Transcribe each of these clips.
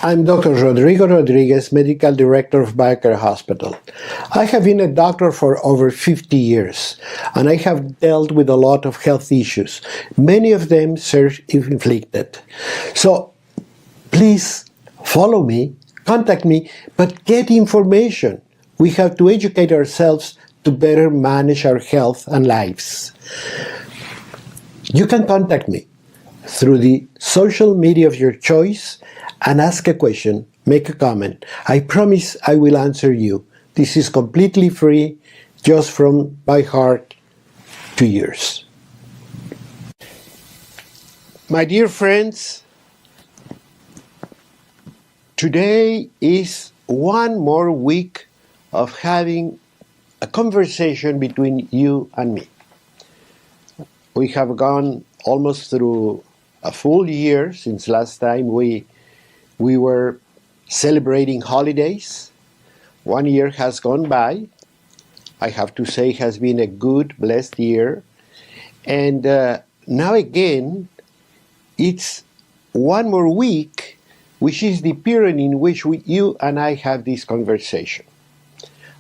I'm Dr. Rodrigo Rodriguez, Medical Director of BioCare Hospital. I have been a doctor for over 50 years, and I have dealt with a lot of health issues, many of them self-inflicted. So please follow me, contact me, but get information. We have to educate ourselves to better manage our health and lives. You can contact me through the social media of your choice and ask a question, make a comment. I promise I will answer you. This is completely free, just from my heart to yours. My dear friends, today is one more week of having a conversation between you and me. We have gone almost through a full year since last time we were celebrating holidays. 1 year has gone by. I have to say it has been a good, blessed year. And now again, it's one more week, which is the period in which you and I have this conversation.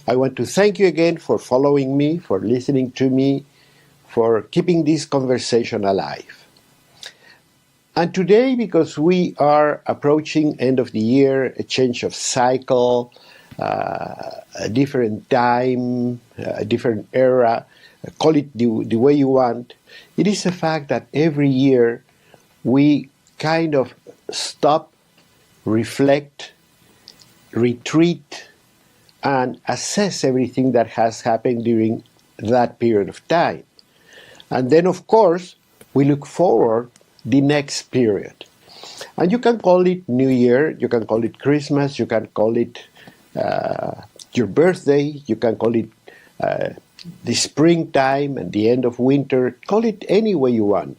I want to thank you again for following me, for listening to me, for keeping this conversation alive. And today, because we are approaching end of the year, a change of cycle, a different time, a different era, call it the way you want, it is a fact that every year we kind of stop, reflect, retreat, and assess everything that has happened during that period of time. And then, of course, we look forward the next period. And you can call it New Year, you can call it Christmas, you can call it your birthday, you can call it the springtime and the end of winter, call it any way you want.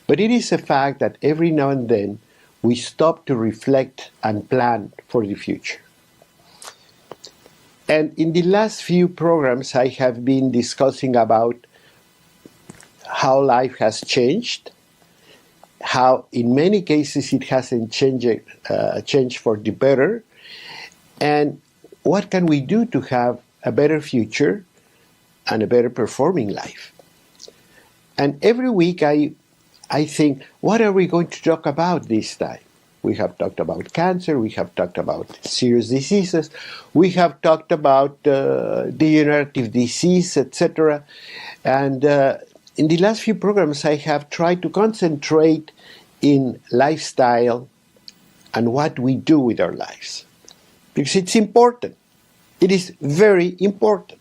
But it is a fact that every now and then we stop to reflect and plan for the future. And in the last few programs I have been discussing about how life has changed, how in many cases it hasn't changed for the better, and what can we do to have a better future and a better performing life. And every week I think, what are we going to talk about this time? We have talked about cancer, we have talked about serious diseases, we have talked about degenerative disease, etc. And in the last few programs, I have tried to concentrate in lifestyle and what we do with our lives. Because it's important. It is very important.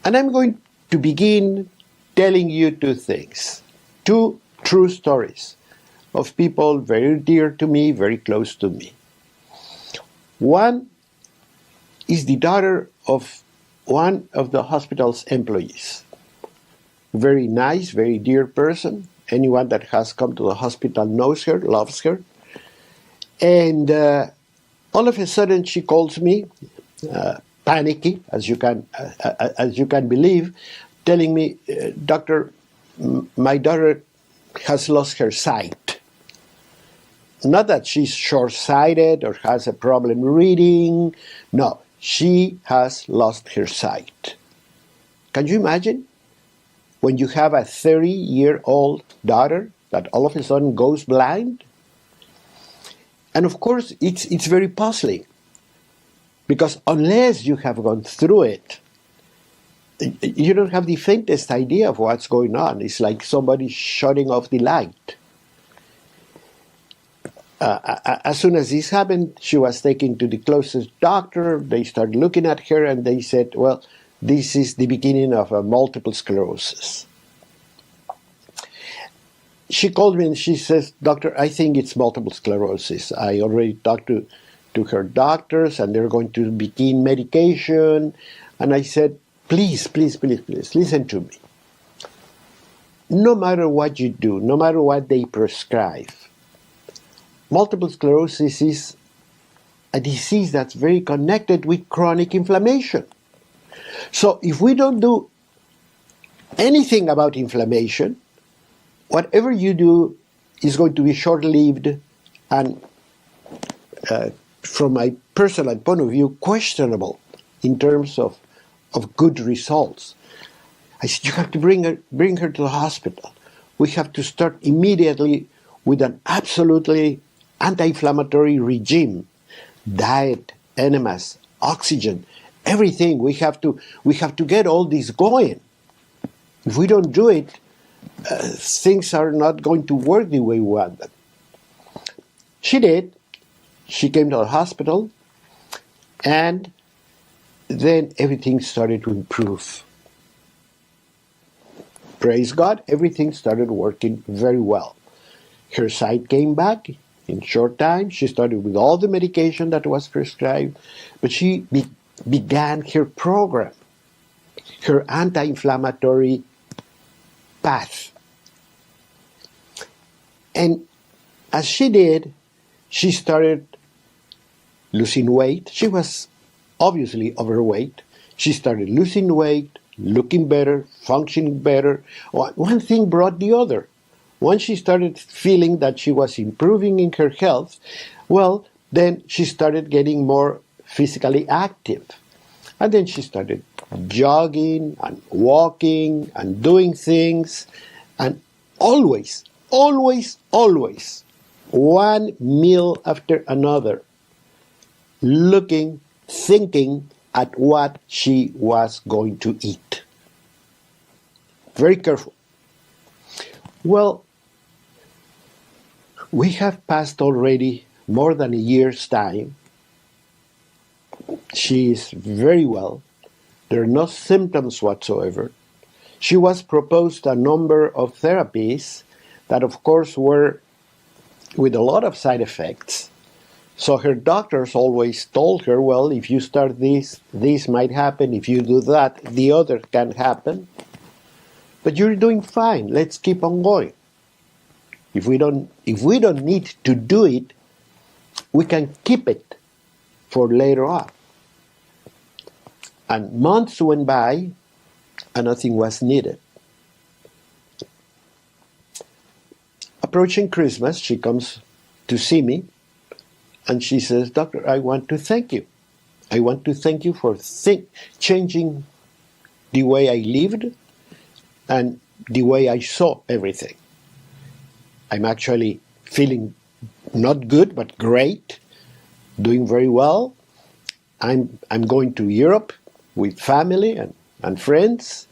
And I'm going to begin telling you two things. Two true stories of people very dear to me, very close to me. One is the daughter of one of the hospital's employees. Very nice, very dear person. Anyone that has come to the hospital knows her, loves her. And all of a sudden she calls me, panicky, as you can believe, telling me, Doctor, my daughter has lost her sight. Not that she's short-sighted or has a problem reading. No, she has lost her sight. Can you imagine? When you have a 30-year-old daughter that all of a sudden goes blind? And of course, it's very puzzling. Because unless you have gone through it, you don't have the faintest idea of what's going on. It's like somebody shutting off the light. As soon as this happened, she was taken to the closest doctor. They started looking at her and they said, well, this is the beginning of a multiple sclerosis. She called me and she says, Doctor, I think it's multiple sclerosis. I already talked to her doctors and they're going to begin medication. And I said, please, please, please, please, listen to me. No matter what you do, no matter what they prescribe, multiple sclerosis is a disease that's very connected with chronic inflammation. So if we don't do anything about inflammation, whatever you do is going to be short-lived and from my personal point of view, questionable in terms of good results. I said, you have to bring her to the hospital. We have to start immediately with an absolutely anti-inflammatory regime, diet, enemas, oxygen, everything. We have to get all this going. If we don't do it, things are not going to work the way we want them. She did. She came to the hospital, and then everything started to improve. Praise God, everything started working very well. Her sight came back in short time. She started with all the medication that was prescribed, but she began her program, her anti-inflammatory path. And as she did, she started losing weight. She was obviously overweight. She started losing weight, looking better, functioning better. One thing brought the other. Once she started feeling that she was improving in her health, well, then she started getting more physically active. And then she started jogging and walking and doing things. And always, one meal after another, looking, thinking at what she was going to eat. Very careful. Well, we have passed already more than a year's time. She is very well. There are no symptoms whatsoever. She was proposed a number of therapies that, of course, were with a lot of side effects. So her doctors always told her, well, if you start this might happen. If you do that, the other can happen. But you're doing fine. Let's keep on going. If we don't need to do it, we can keep it for later on. And months went by, and nothing was needed. Approaching Christmas, she comes to see me, and she says, Doctor, I want to thank you. I want to thank you for changing the way I lived and the way I saw everything. I'm actually feeling not good, but great, doing very well. I'm going to Europe with family and friends,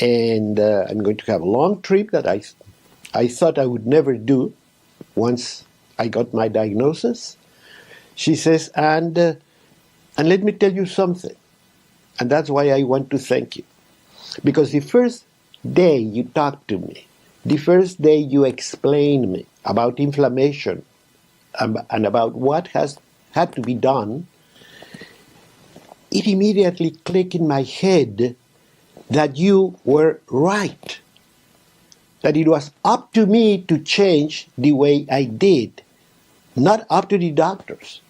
and I'm going to have a long trip that I thought I would never do once I got my diagnosis. She says, and let me tell you something, and that's why I want to thank you. Because the first day you talked to me, the first day you explained me about inflammation and about what had to be done, it immediately clicked in my head that you were right. That it was up to me to change the way I did, not up to the doctors.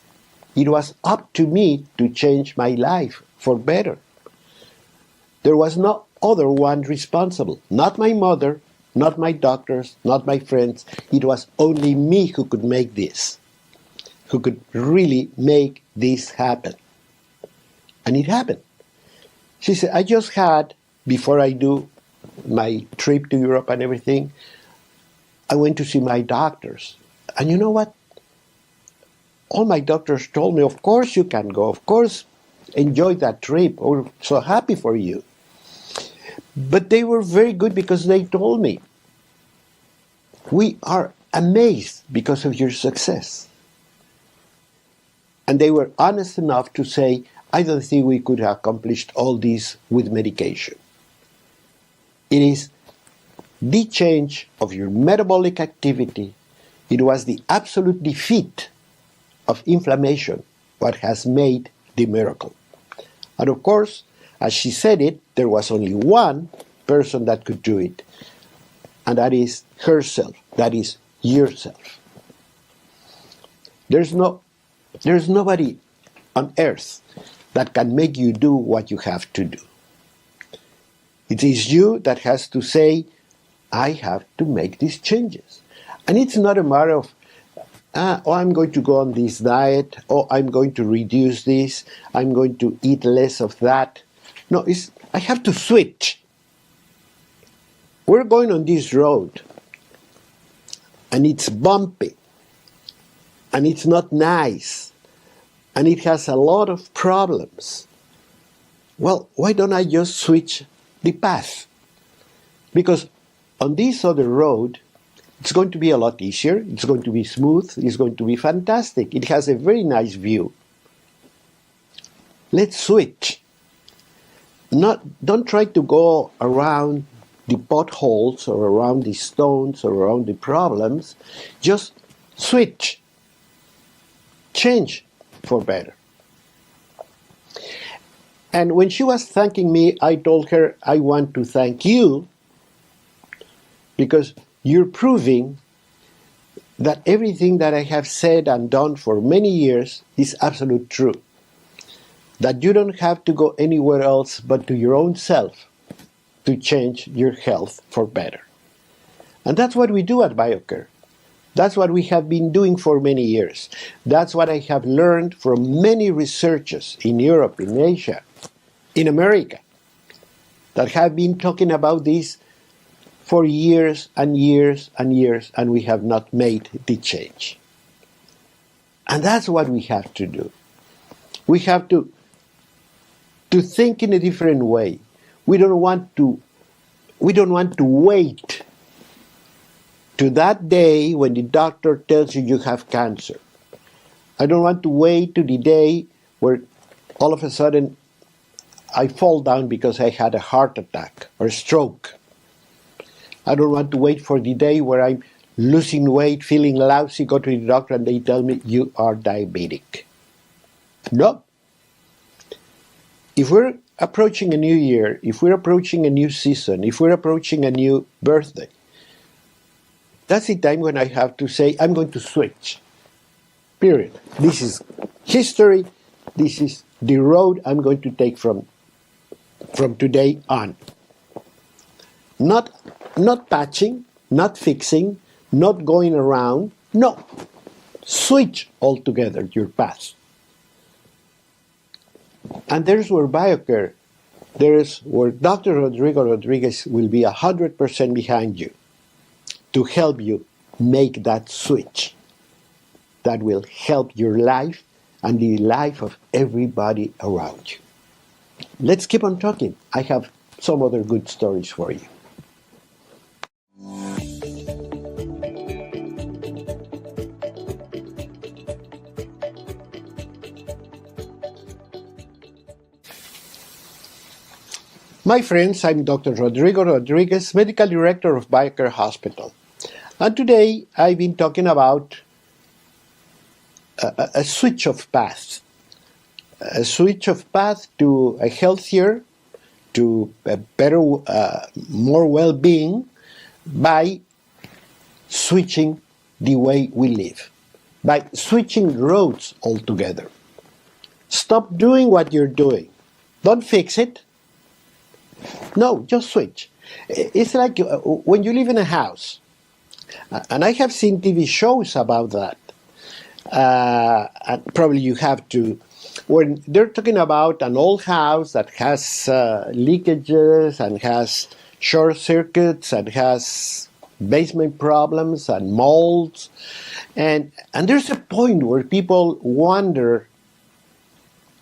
It was up to me to change my life for better. There was no other one responsible, not my mother, not my doctors, not my friends. It was only me who could make this, who could really make this happen. And it happened. She said, I just had, before I do my trip to Europe and everything, I went to see my doctors. And you know what? All my doctors told me, of course you can go, of course, enjoy that trip. We're so happy for you. But they were very good because they told me, we are amazed because of your success. And they were honest enough to say, I don't think we could have accomplished all this with medication. It is the change of your metabolic activity. It was the absolute defeat of inflammation what has made the miracle. And of course, as she said it, there was only one person that could do it, and that is herself, that is yourself. There's nobody on earth that can make you do what you have to do. It is you that has to say, I have to make these changes. And it's not a matter of oh, I'm going to go on this diet, or I'm going to reduce this, I'm going to eat less of that. No, I have to switch. We're going on this road, and it's bumpy, and it's not nice, and it has a lot of problems. Well, why don't I just switch the path? Because on this other road, it's going to be a lot easier, it's going to be smooth, it's going to be fantastic. It has a very nice view. Let's switch. Don't try to go around the potholes or around the stones or around the problems. Just switch. Change for better. And when she was thanking me, I told her, I want to thank you because you're proving that everything that I have said and done for many years is absolute true. That you don't have to go anywhere else but to your own self to change your health for better. And that's what we do at BioCare. That's what we have been doing for many years. That's what I have learned from many researchers in Europe, in Asia, in America, that have been talking about this for years and years and years, and we have not made the change. And that's what we have to do. We have to think in a different way. We don't want to wait to that day when the doctor tells you you have cancer. I don't want to wait to the day where all of a sudden I fall down because I had a heart attack or a stroke. I don't want to wait for the day where I'm losing weight, feeling lousy, go to the doctor and they tell me you are diabetic. No. If we're approaching a new year, if we're approaching a new season, if we're approaching a new birthday, that's the time when I have to say, I'm going to switch. Period. This is history. This is the road I'm going to take from today on. Not patching, not fixing, not going around. No. Switch altogether your path. And there's where BioCare, there's where Dr. Rodrigo Rodriguez will be 100% behind you to help you make that switch that will help your life and the life of everybody around you. Let's keep on talking. I have some other good stories for you. My friends, I'm Dr. Rodrigo Rodriguez, Medical Director of BioCare Hospital. And today I've been talking about a switch of path. A switch of path to a healthier, to a better, more well-being by switching the way we live, by switching roads altogether. Stop doing what you're doing. Don't fix it. No, just switch. It's like when you live in a house, and I have seen TV shows about that, and probably you have to, when they're talking about an old house that has leakages and has short circuits and has basement problems and molds, and there's a point where people wonder,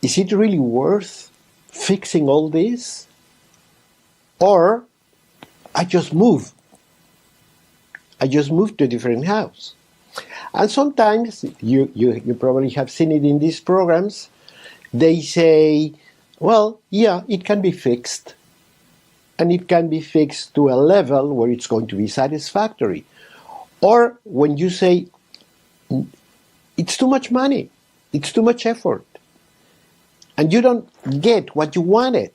is it really worth fixing all this? Or I just move. I just move to a different house. And sometimes, you probably have seen it in these programs, they say, well, yeah, it can be fixed. And it can be fixed to a level where it's going to be satisfactory. Or when you say, it's too much money, it's too much effort, and you don't get what you wanted.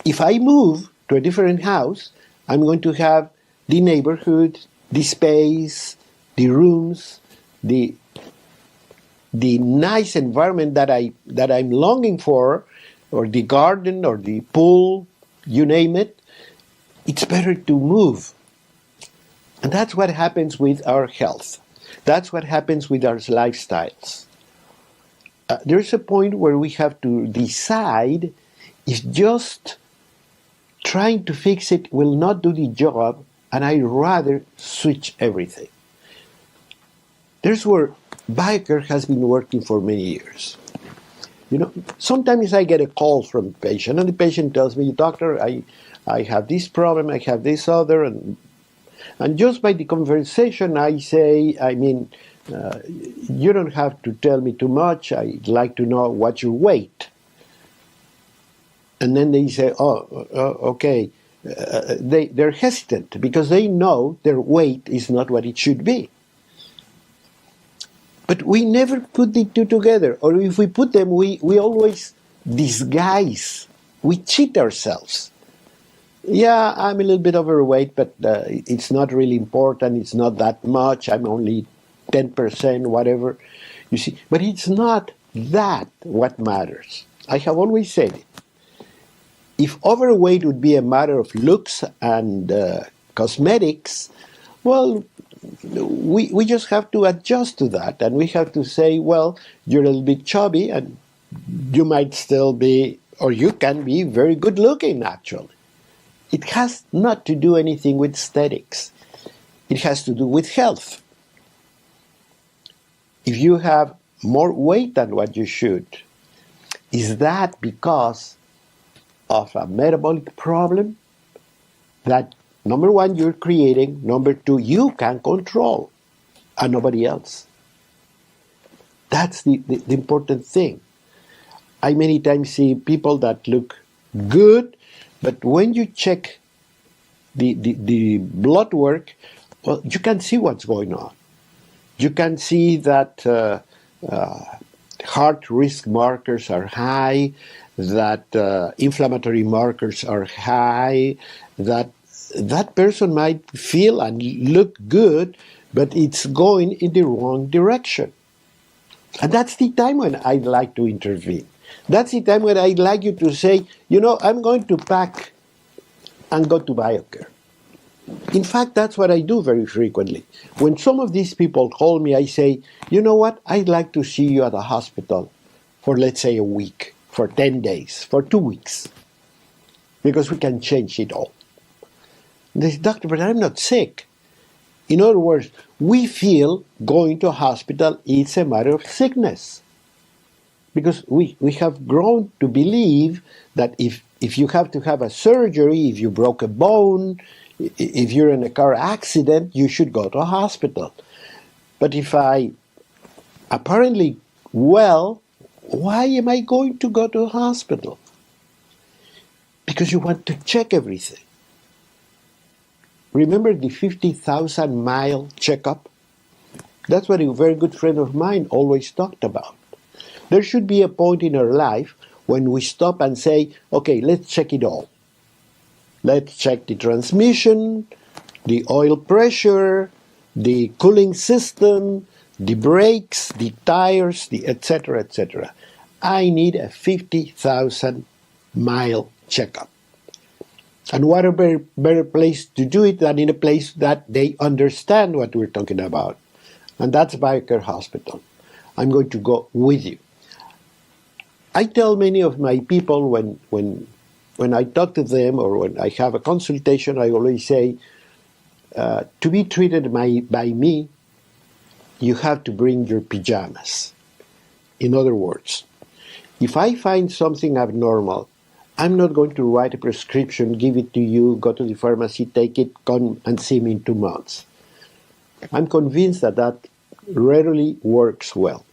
If I move to a different house, I'm going to have the neighborhood, the space, the rooms, the nice environment that I'm longing for, or the garden or the pool, you name it. It's better to move. And that's what happens with our health. That's what happens with our lifestyles. There's a point where we have to decide if just trying to fix it will not do the job, and I'd rather switch everything. There's where BioCare has been working for many years. You know, sometimes I get a call from a patient, and the patient tells me, "Doctor, I have this problem, I have this other," and just by the conversation, I say, you don't have to tell me too much. I'd like to know what's your weight. And then they say, okay. They're hesitant because they know their weight is not what it should be. But we never put the two together. Or if we put them, we always disguise. We cheat ourselves. Yeah, I'm a little bit overweight, but it's not really important. It's not that much. I'm only 10%, whatever. You see, but it's not that what matters. I have always said it. If overweight would be a matter of looks and cosmetics, well, we just have to adjust to that, and we have to say, well, you're a little bit chubby, and you might still be, or you can be very good looking, actually. It has not to do anything with aesthetics. It has to do with health. If you have more weight than what you should, is that because of a metabolic problem that, number one, you're creating, number two, you can control, and nobody else? That's the important thing. I many times see people that look good, but when you check the blood work, well, you can see what's going on. You can see that heart risk markers are high, that inflammatory markers are high, that person might feel and look good, but it's going in the wrong direction. And that's the time when I'd like to intervene. That's the time when I'd like you to say, I'm going to pack and go to BioCare. In fact, that's what I do very frequently. When some of these people call me, I say, you know what, I'd like to see you at a hospital for, let's say, a week, for 10 days, for 2 weeks, because we can change it all. They say, doctor, but I'm not sick. In other words, we feel going to a hospital is a matter of sickness. Because we have grown to believe that if you have to have a surgery, if you broke a bone, if you're in a car accident, you should go to a hospital. But if I apparently well, why am I going to go to a hospital? Because you want to check everything. Remember the 50,000-mile checkup? That's what a very good friend of mine always talked about. There should be a point in our life when we stop and say, okay, let's check it all. Let's check the transmission, the oil pressure, the cooling system, the brakes, the tires, the etc., etc. I need a 50,000-mile checkup. And what a better place to do it than in a place that they understand what we're talking about. And that's BioCare Hospital. I'm going to go with you. I tell many of my people when I talk to them or when I have a consultation, I always say, to be treated by me, you have to bring your pajamas. In other words, if I find something abnormal, I'm not going to write a prescription, give it to you, go to the pharmacy, take it, come and see me in 2 months. I'm convinced that rarely works well.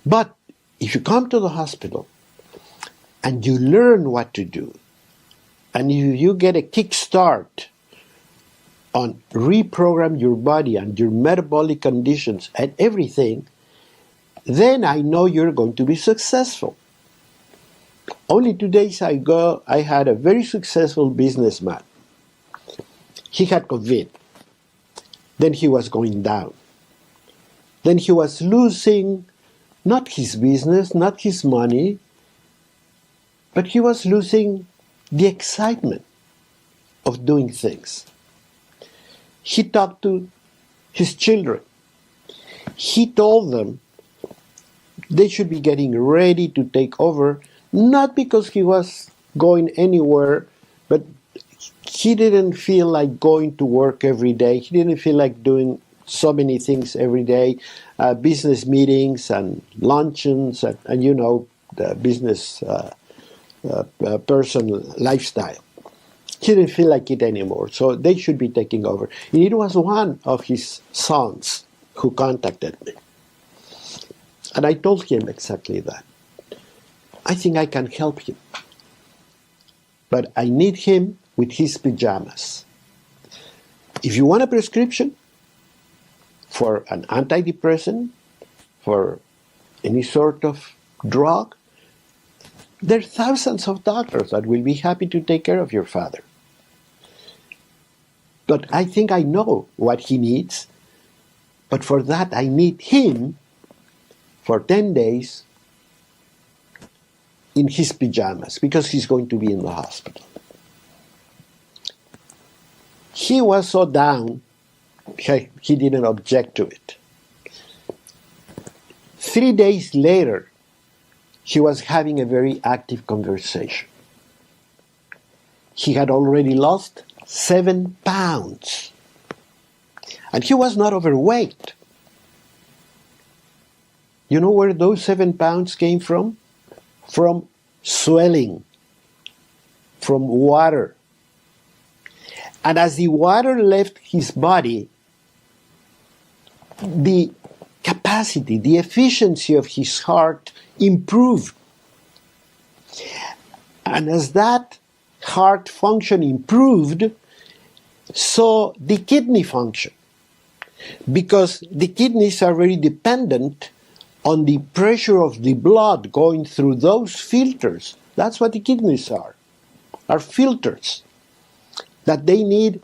But if you come to the hospital and you learn what to do, and you get a kickstart on reprogram your body and your metabolic conditions and everything, then I know you're going to be successful. Only 2 days ago, I had a very successful businessman. He had COVID. Then he was going down. Then he was losing not his business, not his money, but he was losing the excitement of doing things. He talked to his children. He told them they should be getting ready to take over, not because he was going anywhere, but he didn't feel like going to work every day. He didn't feel like doing so many things every day, business meetings and luncheons, and you know, the business person lifestyle. He didn't feel like it anymore, so they should be taking over. And it was one of his sons who contacted me. And I told him exactly that. I think I can help him, but I need him with his pajamas. If you want a prescription for an antidepressant, for any sort of drug, there are thousands of doctors that will be happy to take care of your father. But I think I know what he needs, but for that I need him for 10 days in his pajamas, because he's going to be in the hospital. He was so down, he didn't object to it. 3 days later, he was having a very active conversation. He had already lost 7 pounds. And he was not overweight. You know where those 7 pounds came from? From swelling, from water. And as the water left his body, the capacity, the efficiency of his heart improved. And as that heart function improved, so the kidney function. Because the kidneys are very dependent on the pressure of the blood going through those filters. That's what the kidneys are filters. That they need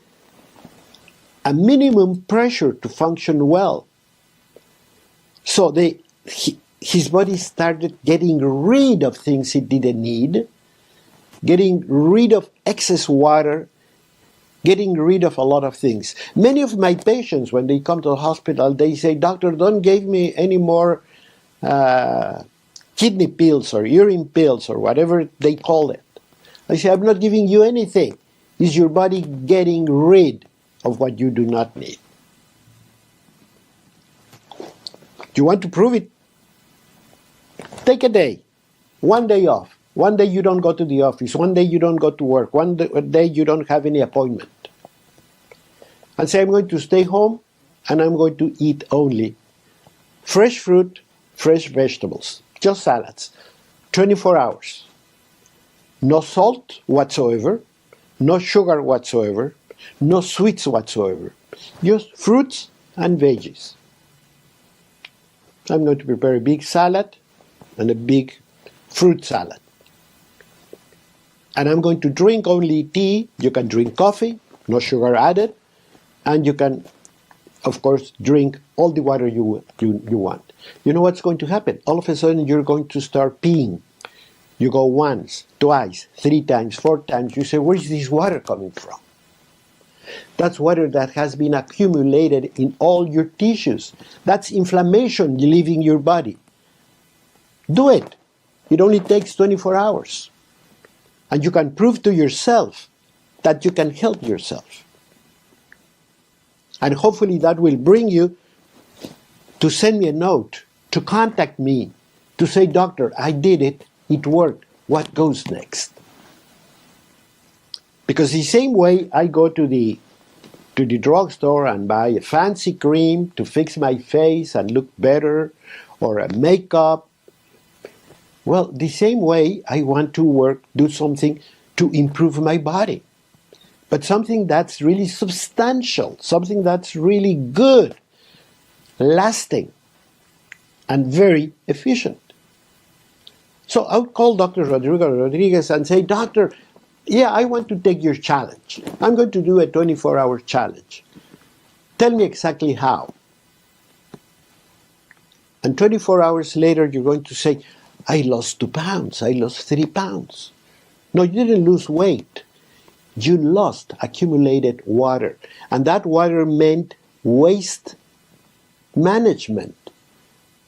a minimum pressure to function well. So his body started getting rid of things it didn't need, getting rid of excess water, getting rid of a lot of things. Many of my patients, when they come to the hospital, they say, "Doctor, don't give me any more kidney pills or urine pills," or whatever they call it. I say, "I'm not giving you anything. Is your body getting rid of what you do not need?" Do you want to prove it? Take a day, 1 day off. 1 day you don't go to the office. 1 day you don't go to work. 1 day you don't have any appointment. And say, "I'm going to stay home and I'm going to eat only fresh fruit, fresh vegetables, just salads, 24 hours. No salt whatsoever, no sugar whatsoever, no sweets whatsoever, just fruits and veggies. I'm going to prepare a big salad and a big fruit salad. And I'm going to drink only tea. You can drink coffee, no sugar added, and you can, of course, drink all the water you want." You know what's going to happen? All of a sudden, you're going to start peeing. You go once, twice, 3 times, 4 times. You say, "Where is this water coming from?" That's water that has been accumulated in all your tissues. That's inflammation leaving your body. Do it. It only takes 24 hours. And you can prove to yourself that you can help yourself. And hopefully that will bring you to send me a note, to contact me, to say, "Doctor, I did it. It worked. What goes next?" Because the same way I go to the drugstore and buy a fancy cream to fix my face and look better, or a makeup, well, the same way I want to do something to improve my body. But something that's really substantial, something that's really good, lasting, and very efficient. So I would call Dr. Rodrigo Rodriguez and say, "Doctor, yeah, I want to take your challenge. I'm going to do a 24-hour challenge. Tell me exactly how." And 24 hours later, you're going to say, "I lost 2 pounds, I lost 3 pounds. No, you didn't lose weight. You lost accumulated water. And that water meant waste management.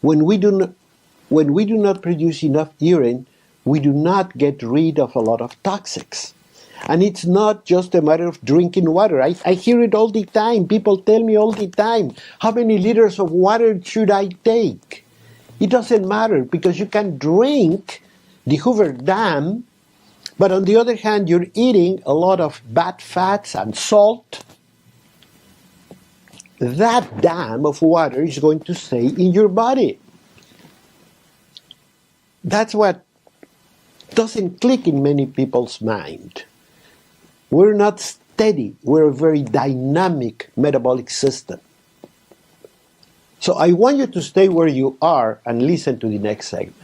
When we do not produce enough urine, we do not get rid of a lot of toxics. And it's not just a matter of drinking water. I hear it all the time. People tell me all the time, how many liters of water should I take? It doesn't matter, because you can drink the Hoover Dam, but on the other hand, you're eating a lot of bad fats and salt. That dam of water is going to stay in your body. That's what doesn't click in many people's mind. We're not steady. We're a very dynamic metabolic system. So I want you to stay where you are and listen to the next segment.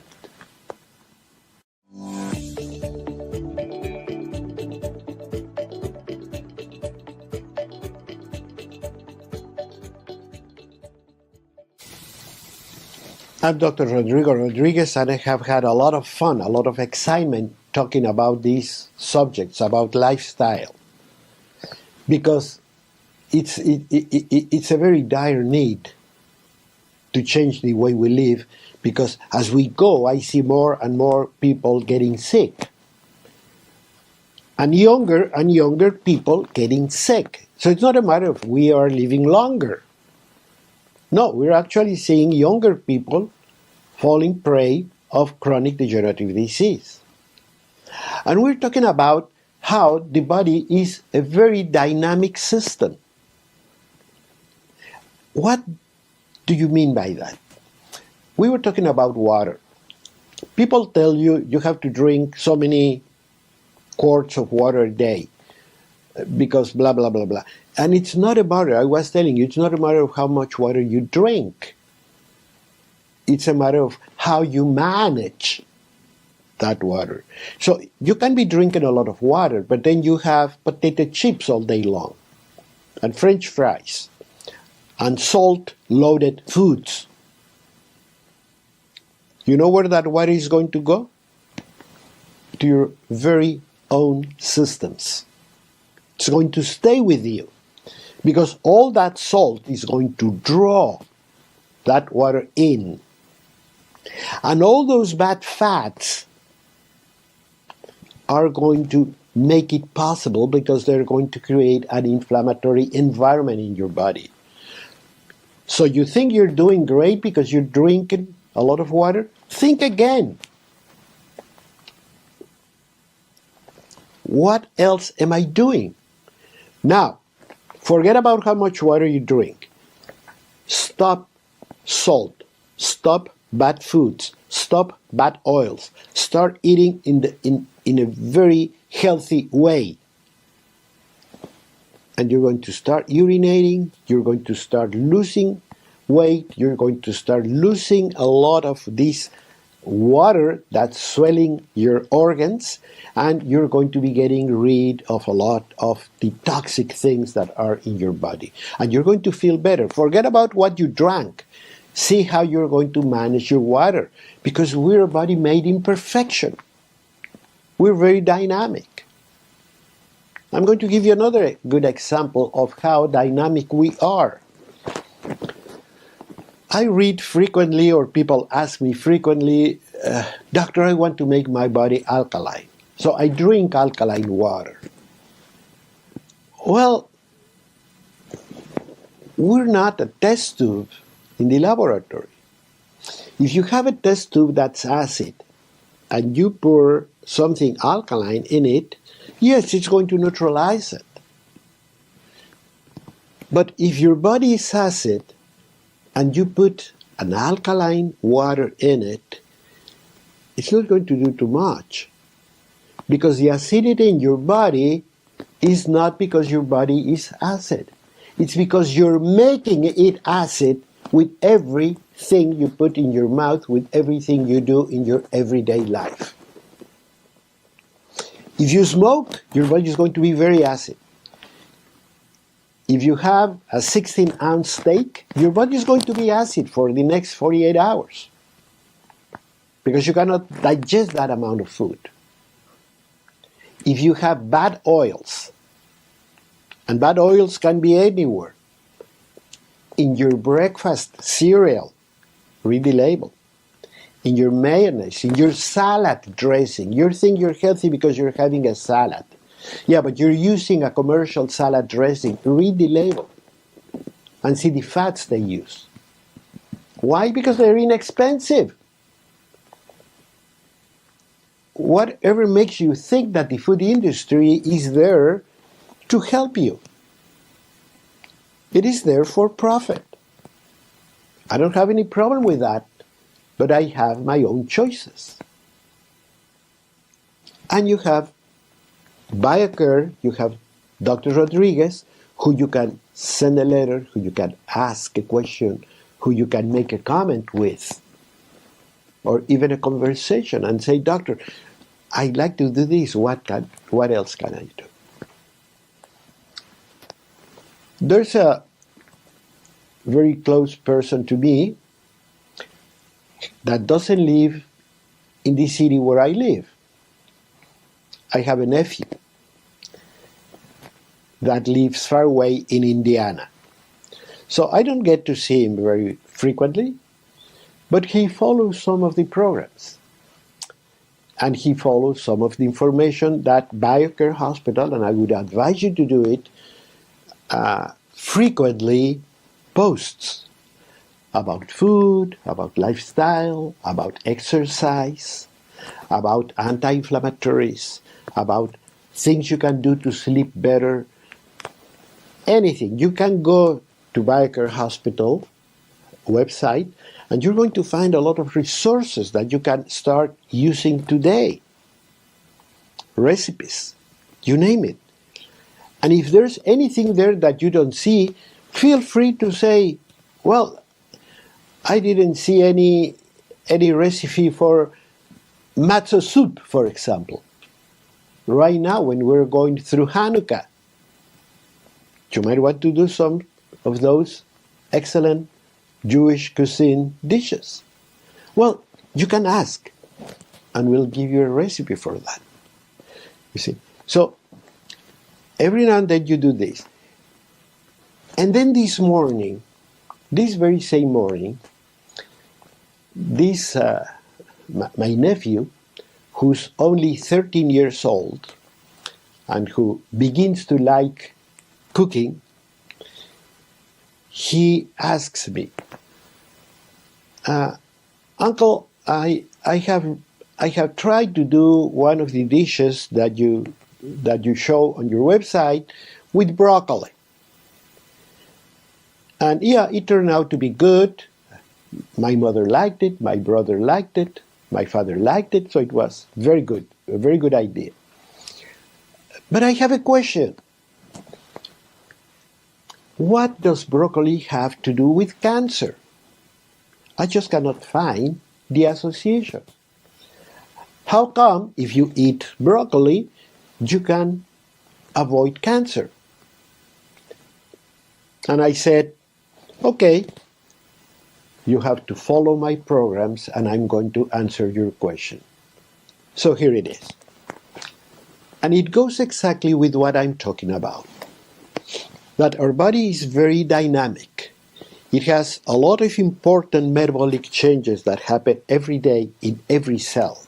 I'm Dr. Rodrigo Rodriguez, and I have had a lot of fun, a lot of excitement talking about these subjects, about lifestyle, because it's a very dire need to change the way we live, because as we go, I see more and more people getting sick, and younger people getting sick. So it's not a matter of we are living longer. No, we're actually seeing younger people falling prey of chronic degenerative disease. And we're talking about how the body is a very dynamic system. What do you mean by that? We were talking about water. People tell you you have to drink so many quarts of water a day because blah, blah, blah, blah. And it's not a matter, I was telling you, it's not a matter of how much water you drink. It's a matter of how you manage that water. So you can be drinking a lot of water, but then you have potato chips all day long, and French fries, and salt-loaded foods. You know where that water is going to go? To your very own systems. It's going to stay with you, because all that salt is going to draw that water in. And all those bad fats are going to make it possible, because they're going to create an inflammatory environment in your body. So you think you're doing great because you're drinking a lot of water? Think again. What else am I doing? Now, forget about how much water you drink. Stop salt. Stop bad foods. Stop bad oils. Start eating in a very healthy way. And you're going to start urinating. You're going to start losing weight. You're going to start losing a lot of this water that's swelling your organs, and you're going to be getting rid of a lot of the toxic things that are in your body. And you're going to feel better. Forget about what you drank. See how you're going to manage your water, because we're a body made in perfection. We're very dynamic. I'm going to give you another good example of how dynamic we are. I read frequently, or people ask me frequently, Doctor, I want to make my body alkaline. So I drink alkaline water. Well, we're not a test tube in the laboratory. If you have a test tube that's acid and you pour something alkaline in it, yes, it's going to neutralize it. But if your body is acid and you put an alkaline water in it, it's not going to do too much. Because the acidity in your body is not because your body is acid. It's because you're making it acid with everything you put in your mouth, with everything you do in your everyday life. If you smoke, your body is going to be very acid. If you have a 16-ounce steak, your body is going to be acid for the next 48 hours, because you cannot digest that amount of food. If you have bad oils, and bad oils can be anywhere, In your breakfast cereal, read the label. In your mayonnaise, in your salad dressing. You think you're healthy because you're having a salad. Yeah, but you're using a commercial salad dressing. Read the label and see the fats they use. Why? Because they're inexpensive. Whatever makes you think that the food industry is there to help you. It is there for profit. I don't have any problem with that, but I have my own choices. And you have BioCare, you have Dr. Rodriguez, who you can send a letter, who you can ask a question, who you can make a comment with, or even a conversation and say, Doctor, I'd like to do this, what else can I do? There's a very close person to me that doesn't live in the city where I live. I have a nephew that lives far away in Indiana. So I don't get to see him very frequently, but he follows some of the programs. And he follows some of the information that BioCare Hospital, and I would advise you to do it, frequently posts about food, about lifestyle, about exercise, about anti-inflammatories, about things you can do to sleep better, anything. You can go to BioCare Hospital website and you're going to find a lot of resources that you can start using today. Recipes, you name it. And if there's anything there that you don't see, feel free to say, well, I didn't see any recipe for matzo soup, for example. Right now, when we're going through Hanukkah, you might want to do some of those excellent Jewish cuisine dishes. Well, you can ask, and we'll give you a recipe for that. You see? So, every now and then you do this. And then this morning, this very same morning, my nephew, who's only 13 years old and who begins to like cooking, he asks me, Uncle, I have tried to do one of the dishes that you show on your website with broccoli. And yeah, it turned out to be good. My mother liked it, my brother liked it, my father liked it, so it was very good, a very good idea. But I have a question. What does broccoli have to do with cancer? I just cannot find the association. How come if you eat broccoli, you can avoid cancer? And I said, okay, you have to follow my programs and I'm going to answer your question. So here it is. And it goes exactly with what I'm talking about. That our body is very dynamic. It has a lot of important metabolic changes that happen every day in every cell.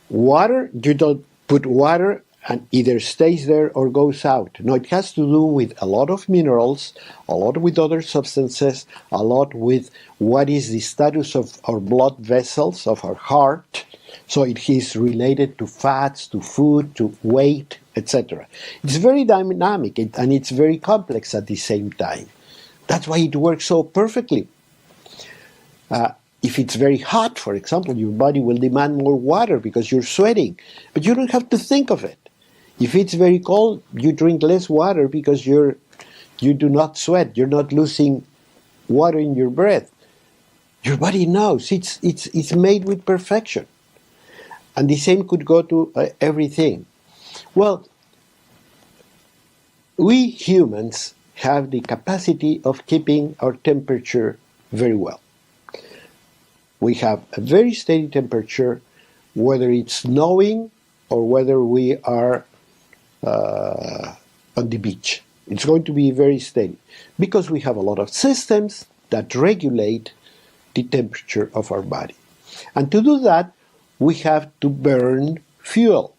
Water, you don't put water and either stays there or goes out. No, it has to do with a lot of minerals, a lot with other substances, a lot with what is the status of our blood vessels, of our heart. So it is related to fats, to food, to weight, etc. It's very dynamic and it's very complex at the same time. That's why it works so perfectly. If it's very hot, for example, your body will demand more water because you're sweating, but you don't have to think of it. If it's very cold, you drink less water because you do not sweat. You're not losing water in your breath. Your body knows it's made with perfection. And the same could go to everything. Well, we humans have the capacity of keeping our temperature very well. We have a very steady temperature, whether it's snowing or whether we are on the beach. It's going to be very steady because we have a lot of systems that regulate the temperature of our body. And to do that, we have to burn fuel.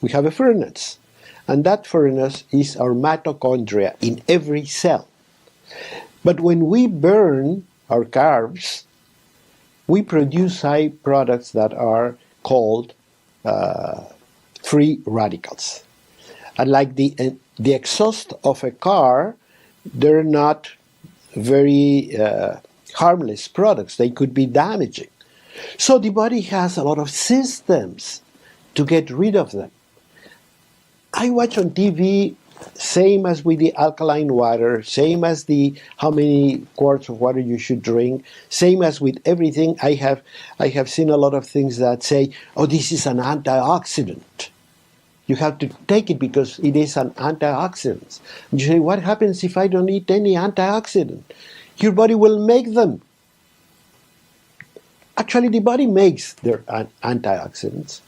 We have a furnace. And that furnace is our mitochondria in every cell. But when we burn our carbs, we produce side products that are called free radicals. And like the exhaust of a car, they're not very harmless products. They could be damaging. So the body has a lot of systems to get rid of them. I watch on TV, same as with the alkaline water, same as the how many quarts of water you should drink, same as with everything. I have seen a lot of things that say, oh, this is an antioxidant. You have to take it because it is an antioxidant. And you say, what happens if I don't eat any antioxidant? Your body will make them. Actually, the body makes their antioxidants.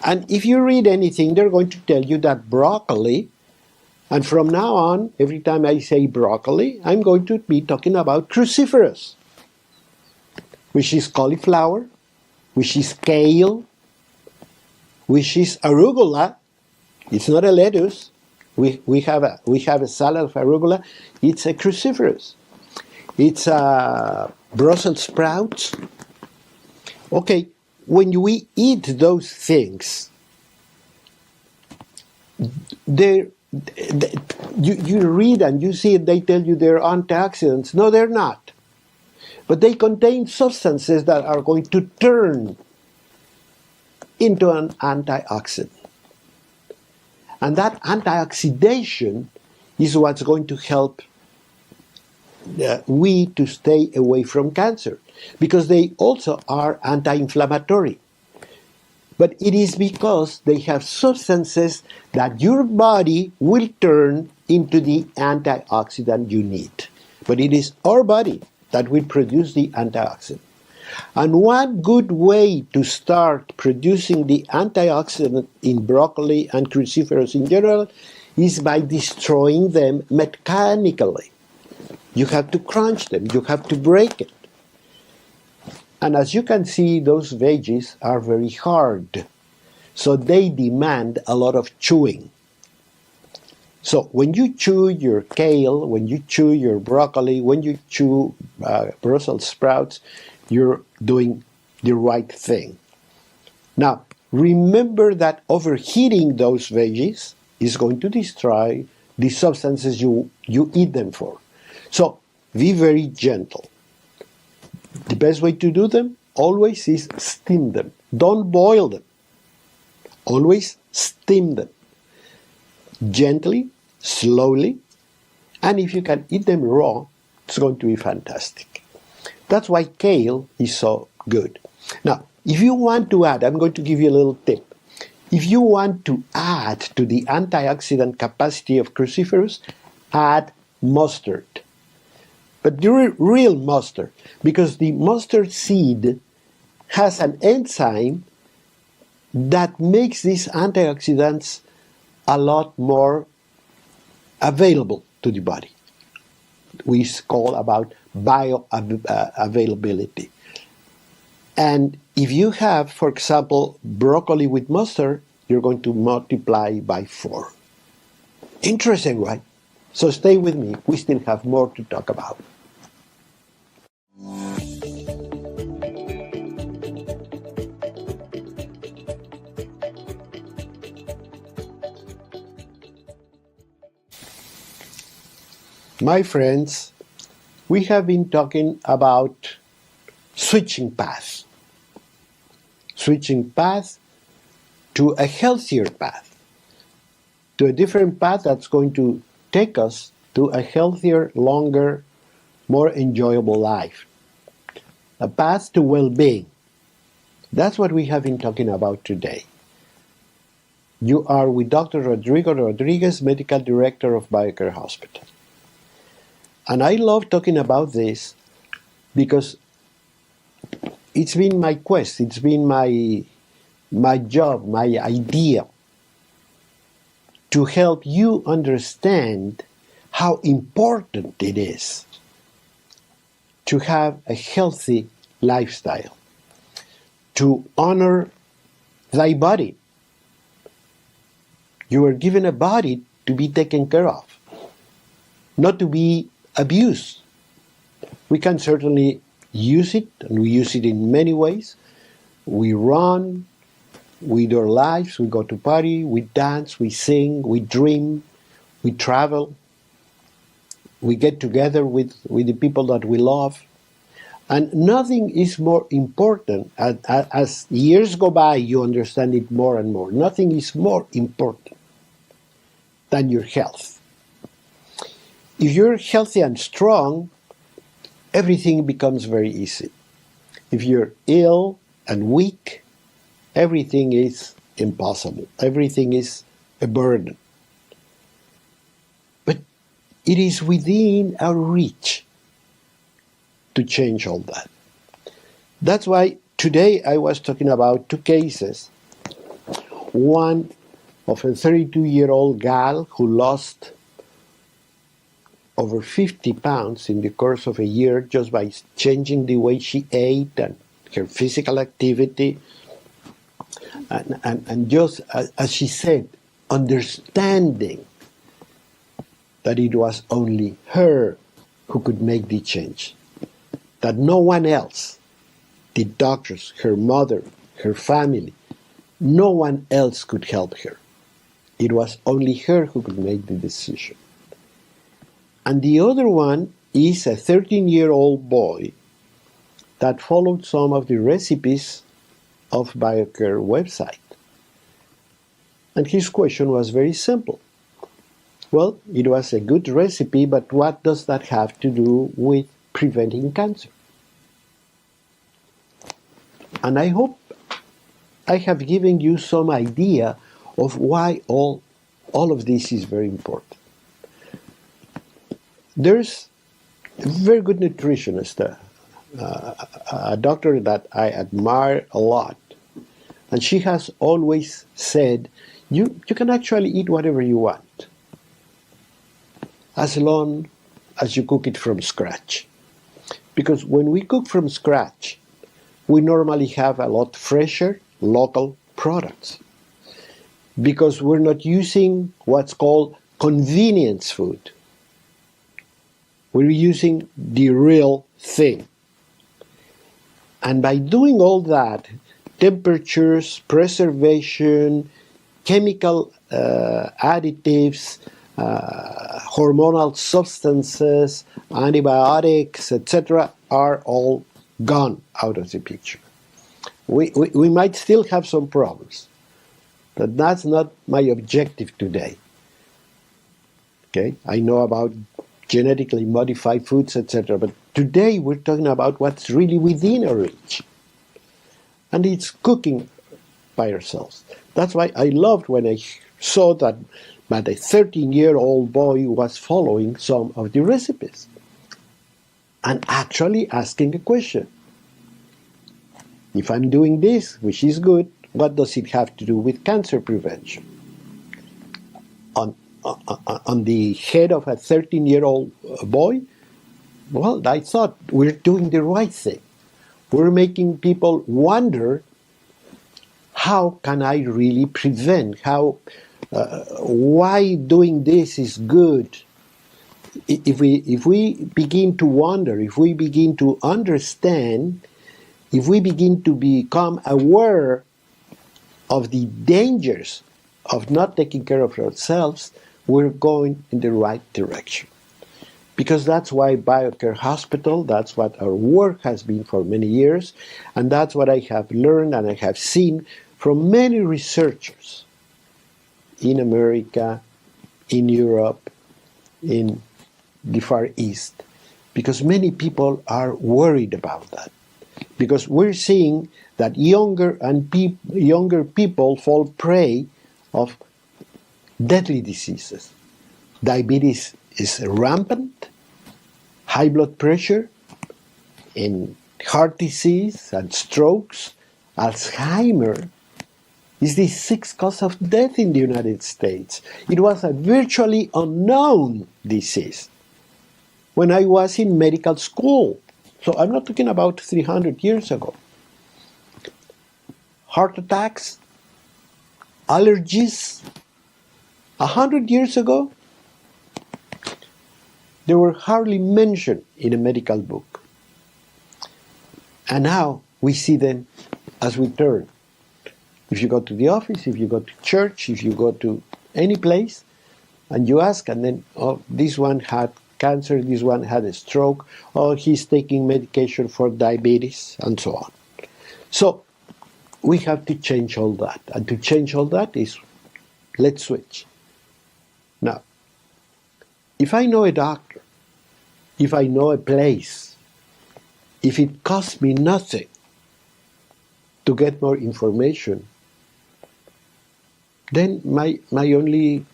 And if you read anything, they're going to tell you that broccoli, and from now on, every time I say broccoli, I'm going to be talking about cruciferous, which is cauliflower, which is kale, which is arugula. It's not a lettuce. We have a salad of arugula. It's a cruciferous. It's Brussels sprouts. Okay, when we eat those things, you read and you see it, they tell you they're antioxidants. No, they're not. But they contain substances that are going to turn into an antioxidant. And that antioxidation is what's going to help we to stay away from cancer, because they also are anti-inflammatory. But it is because they have substances that your body will turn into the antioxidant you need. But it is our body that will produce the antioxidant. And one good way to start producing the antioxidant in broccoli and cruciferous in general is by destroying them mechanically. You have to crunch them, you have to break it. And as you can see, those veggies are very hard. So they demand a lot of chewing. So when you chew your kale, when you chew your broccoli, when you chew Brussels sprouts, you're doing the right thing. Now, remember that overheating those veggies is going to destroy the substances you eat them for. So, be very gentle. The best way to do them always is steam them. Don't boil them. Always steam them. Gently, slowly, and if you can eat them raw, it's going to be fantastic. That's why kale is so good. Now, if you want to add, I'm going to give you a little tip. If you want to add to the antioxidant capacity of cruciferous, add mustard. But the real mustard, because the mustard seed has an enzyme that makes these antioxidants a lot more available to the body. We call about bioavailability. And if you have, for example, broccoli with mustard, you're going to multiply by 4. Interesting, right? So stay with me. We still have more to talk about. My friends, we have been talking about switching paths. Switching paths to a healthier path. To a different path that's going to take us to a healthier, longer, more enjoyable life. A path to well-being. That's what we have been talking about today. You are with Dr. Rodrigo Rodriguez, Medical Director of BioCare Hospital. And I love talking about this because it's been my quest, it's been my job, my idea to help you understand how important it is to have a healthy lifestyle, to honor thy body. You are given a body to be taken care of, not to be abused. We can certainly use it, and we use it in many ways. We run, we do our lives, we go to party, we dance, we sing, we dream, we travel, we get together with the people that we love. And nothing is more important. As years go by, you understand it more and more. Nothing is more important than your health. If you're healthy and strong, everything becomes very easy. If you're ill and weak, everything is impossible. Everything is a burden. But it is within our reach to change all that. That's why today I was talking about two cases. One of a 32-year-old gal who lost over 50 pounds in the course of a year just by changing the way she ate and her physical activity. And just, as she said, understanding that it was only her who could make the change. That no one else, the doctors, her mother, her family, no one else could help her. It was only her who could make the decision. And the other one is a 13-year-old boy that followed some of the recipes of BioCare website. And his question was very simple. Well, it was a good recipe, but what does that have to do with preventing cancer? And I hope I have given you some idea of why all of this is very important. There's a very good nutritionist, a doctor that I admire a lot, and she has always said, you can actually eat whatever you want, as long as you cook it from scratch. Because when we cook from scratch, we normally have a lot fresher local products. Because we're not using what's called convenience food. We're using the real thing. And by doing all that, temperatures, preservation, chemical additives, hormonal substances, antibiotics, etc., are all gone out of the picture. We might still have some problems, but that's not my objective today. Okay, I know about genetically modified foods, etc., but today we're talking about what's really within our reach, and it's cooking by ourselves. That's why I loved when I saw that a 13-year-old boy was following some of the recipes and actually asking a question. If I'm doing this, which is good, what does it have to do with cancer prevention? On the head of a 13-year-old boy, well, I thought we're doing the right thing. We're making people wonder, how can I really prevent? Why doing this is good? If we begin to wonder, if we begin to understand, if we begin to become aware of the dangers of not taking care of ourselves, we're going in the right direction. Because that's why BioCare Hospital, that's what our work has been for many years, and that's what I have learned and I have seen from many researchers in America, in Europe, in the Far East, because many people are worried about that. Because we're seeing that younger people fall prey of deadly diseases. Diabetes is rampant, high blood pressure, and heart disease and strokes, Alzheimer, It's the sixth cause of death in the United States. It was a virtually unknown disease when I was in medical school. So I'm not talking about 300 years ago. Heart attacks, allergies, 100 years ago, they were hardly mentioned in a medical book. And now we see them as we turn. If you go to the office, if you go to church, if you go to any place, and you ask, and then, oh, this one had cancer, this one had a stroke, oh, he's taking medication for diabetes, and so on. So we have to change all that. And to change all that is, let's switch. Now, if I know a doctor, if I know a place, if it costs me nothing to get more information, then my only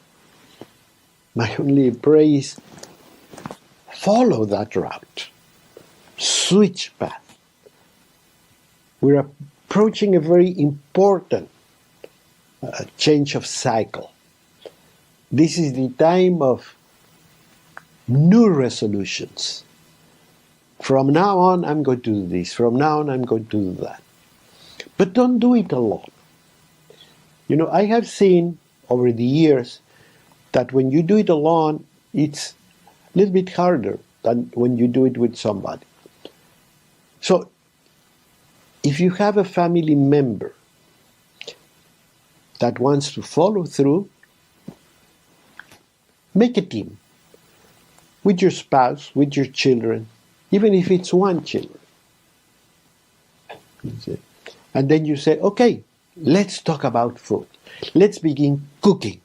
prayer is follow that route, switch path. We're approaching a very important change of cycle. This is the time of new resolutions. From now on, I'm going to do this. From now on, I'm going to do that. But don't do it alone. You know, I have seen over the years that when you do it alone, it's a little bit harder than when you do it with somebody. So, if you have a family member that wants to follow through, make a team with your spouse, with your children, even if it's one child. And then you say, okay, let's talk about food. Let's begin cooking.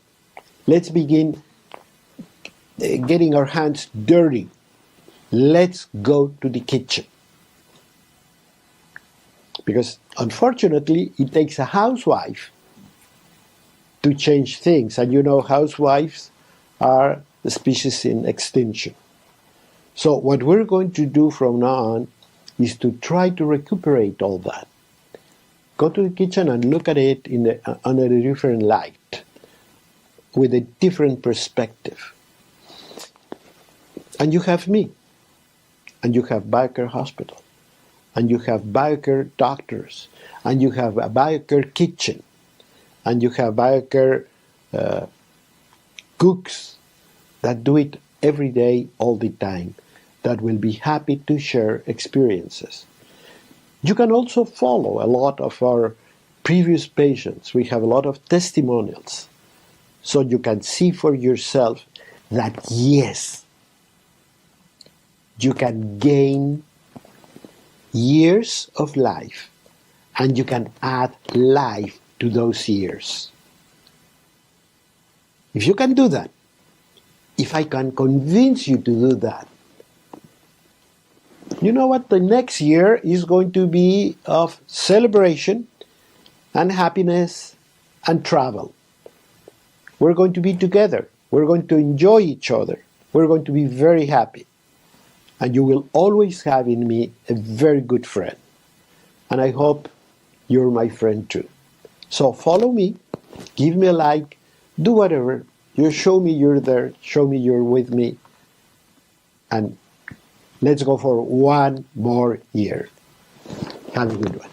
Let's begin getting our hands dirty. Let's go to the kitchen. Because unfortunately, it takes a housewife to change things. And you know, housewives are a species in extinction. So what we're going to do from now on is to try to recuperate all that. Go to the kitchen and look at it on a different light, with a different perspective. And you have me, and you have BioCare Hospital, and you have BioCare doctors, and you have a BioCare kitchen, and you have BioCare cooks that do it every day, all the time, that will be happy to share experiences. You can also follow a lot of our previous patients. We have a lot of testimonials. So you can see for yourself that yes, you can gain years of life and you can add life to those years. If you can do that, if I can convince you to do that, you know what? The next year is going to be of celebration and happiness and travel. We're going to be together. We're going to enjoy each other. We're going to be very happy. And you will always have in me a very good friend. And I hope you're my friend too. So follow me, give me a like, do whatever. You show me you're there, show me you're with me. And let's go for one more year. Have a good one.